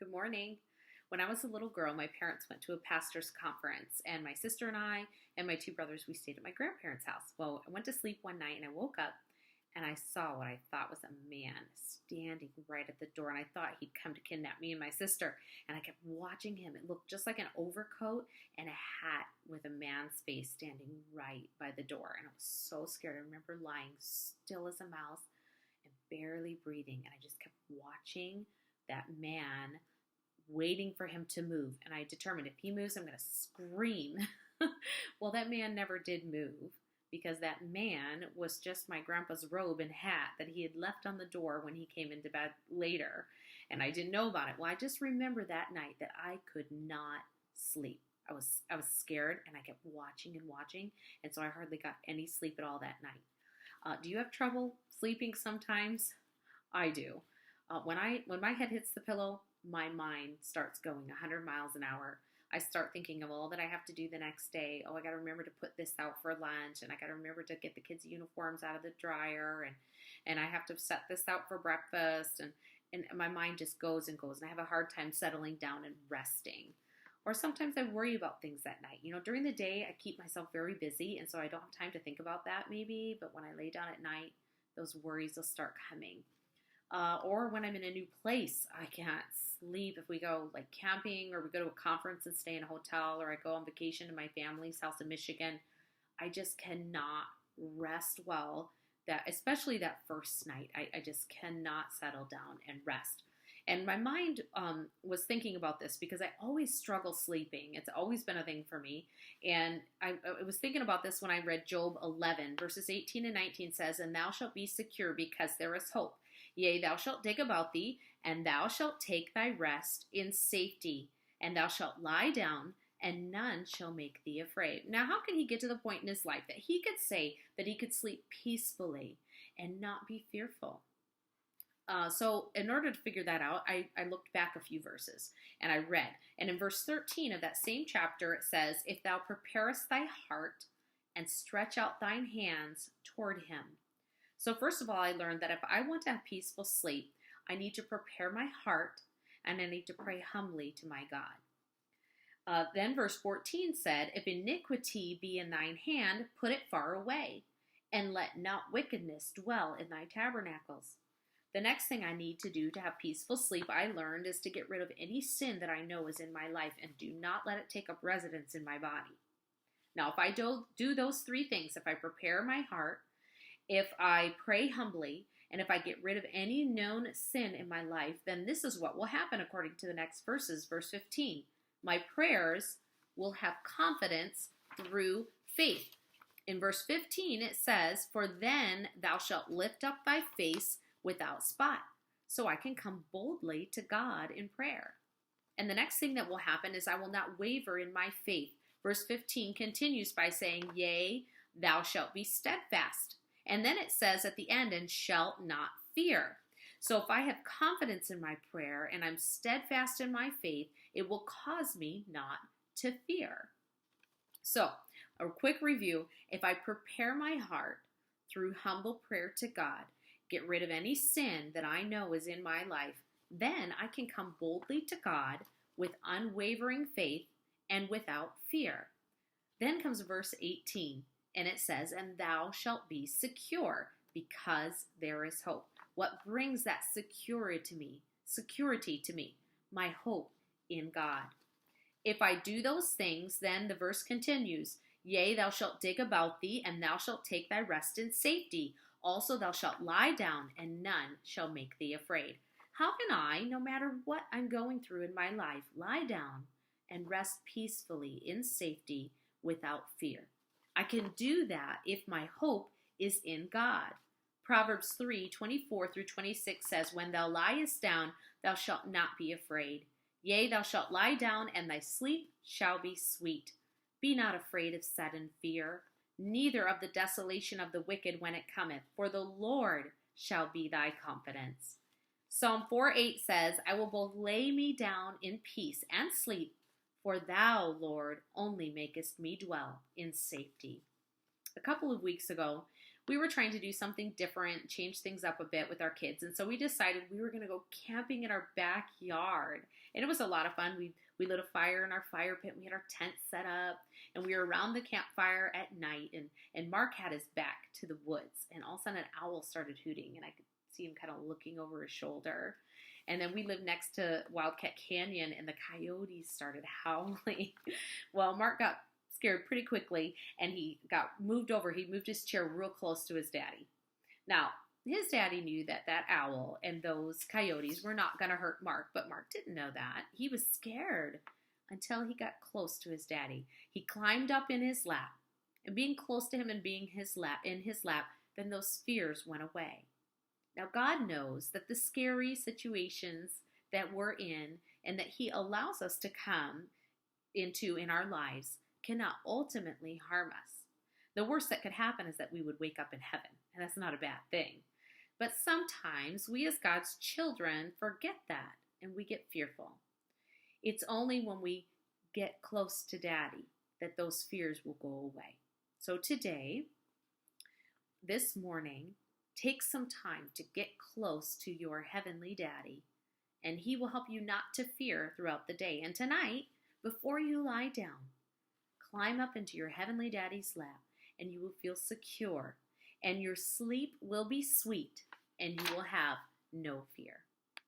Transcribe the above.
Good morning. When I was a little girl, my parents went to a pastor's conference, and my sister and I and my two brothers, we stayed at my grandparents' house. Well, I went to sleep one night and I woke up and I saw what I thought was a man standing right at the door, and I thought he'd come to kidnap me and my sister. And I kept watching him. It looked just like an overcoat and a hat with a man's face standing right by the door. And I was so scared. I remember lying still as a mouse and barely breathing. And I just kept watching that man, waiting for him to move. And I determined if he moves, I'm going to scream. Well, that man never did move because that man was just my grandpa's robe and hat that he had left on the door when he came into bed later. And I didn't know about it. Well, I just remember that night that I could not sleep. I was scared, and I kept watching and watching. And so I hardly got any sleep at all that night. Do you have trouble sleeping sometimes? I do. When my head hits the pillow, my mind starts going 100 miles an hour. I start thinking of all that I have to do the next day. Oh, I got to remember to put this out for lunch, and I got to remember to get the kids' uniforms out of the dryer, and I have to set this out for breakfast, and my mind just goes and goes, and I have a hard time settling down and resting. Or sometimes I worry about things at night. During the day, I keep myself very busy, and so I don't have time to think about that maybe, but when I lay down at night, those worries will start coming. Or when I'm in a new place, I can't sleep. If we go like camping, or we go to a conference and stay in a hotel, or I go on vacation to my family's house in Michigan, I just cannot rest well. Especially that first night, I just cannot settle down and rest. And my mind was thinking about this because I always struggle sleeping. It's always been a thing for me. And I was thinking about this when I read Job 11, verses 18 and 19 says, "And thou shalt be secure because there is hope. Yea, thou shalt dig about thee, and thou shalt take thy rest in safety, and thou shalt lie down, and none shall make thee afraid." Now, how could he get to the point in his life that he could say that he could sleep peacefully and not be fearful? So in order to figure that out, I looked back a few verses and I read. And in verse 13 of that same chapter, it says, "If thou preparest thy heart and stretch out thine hands toward him." So first of all, I learned that if I want to have peaceful sleep, I need to prepare my heart and I need to pray humbly to my God. Then verse 14 said, "If iniquity be in thine hand, put it far away, and let not wickedness dwell in thy tabernacles." The next thing I need to do to have peaceful sleep, I learned, is to get rid of any sin that I know is in my life and do not let it take up residence in my body. Now, if I do those three things, if I prepare my heart, if I pray humbly, and if I get rid of any known sin in my life, then this is what will happen according to the next verses. Verse 15, "My prayers will have confidence through faith." In verse 15, it says, "For then thou shalt lift up thy face without spot." So I can come boldly to God in prayer. And the next thing that will happen is I will not waver in my faith. Verse 15 continues by saying, "Yea, thou shalt be steadfast." And then it says at the end, "and shalt not fear." So if I have confidence in my prayer and I'm steadfast in my faith, it will cause me not to fear. So a quick review: if I prepare my heart through humble prayer to God, get rid of any sin that I know is in my life, then I can come boldly to God with unwavering faith and without fear. Then comes verse 18, and it says, "And thou shalt be secure because there is hope." What brings that security to me? My hope in God. If I do those things, then the verse continues, "Yea, thou shalt dig about thee, and thou shalt take thy rest in safety. Also thou shalt lie down, and none shall make thee afraid." How can I, no matter what I'm going through in my life, lie down and rest peacefully in safety without fear? I can do that if my hope is in God. Proverbs 3:24 through 26 says, "When thou liest down, thou shalt not be afraid. Yea, thou shalt lie down, and thy sleep shall be sweet. Be not afraid of sudden fear, neither of the desolation of the wicked when it cometh, for the Lord shall be thy confidence." Psalm 4:8 says, "I will both lay me down in peace and sleep, for thou, Lord, only makest me dwell in safety." A couple of weeks ago, we were trying to do something different, change things up a bit with our kids. And so we decided we were going to go camping in our backyard. And it was a lot of fun. We lit a fire in our fire pit. We had our tent set up, and we were around the campfire at night. And Mark had his back to the woods. And all of a sudden, an owl started hooting, and I could see him kind of looking over his shoulder. And then we lived next to Wildcat Canyon, and the coyotes started howling. Well, Mark got scared pretty quickly, and he got moved over. He moved his chair real close to his daddy. Now, his daddy knew that that owl and those coyotes were not going to hurt Mark, but Mark didn't know that. He was scared until he got close to his daddy. He climbed up in his lap, and being close to him and being in his lap, then those fears went away. Now, God knows that the scary situations that we're in and that He allows us to come into in our lives cannot ultimately harm us. The worst that could happen is that we would wake up in heaven, and that's not a bad thing. But sometimes we as God's children forget that, and we get fearful. It's only when we get close to Daddy that those fears will go away. So today, this morning, take some time to get close to your heavenly Daddy, and He will help you not to fear throughout the day. And tonight, before you lie down, climb up into your heavenly Daddy's lap, and you will feel secure, and your sleep will be sweet, and you will have no fear.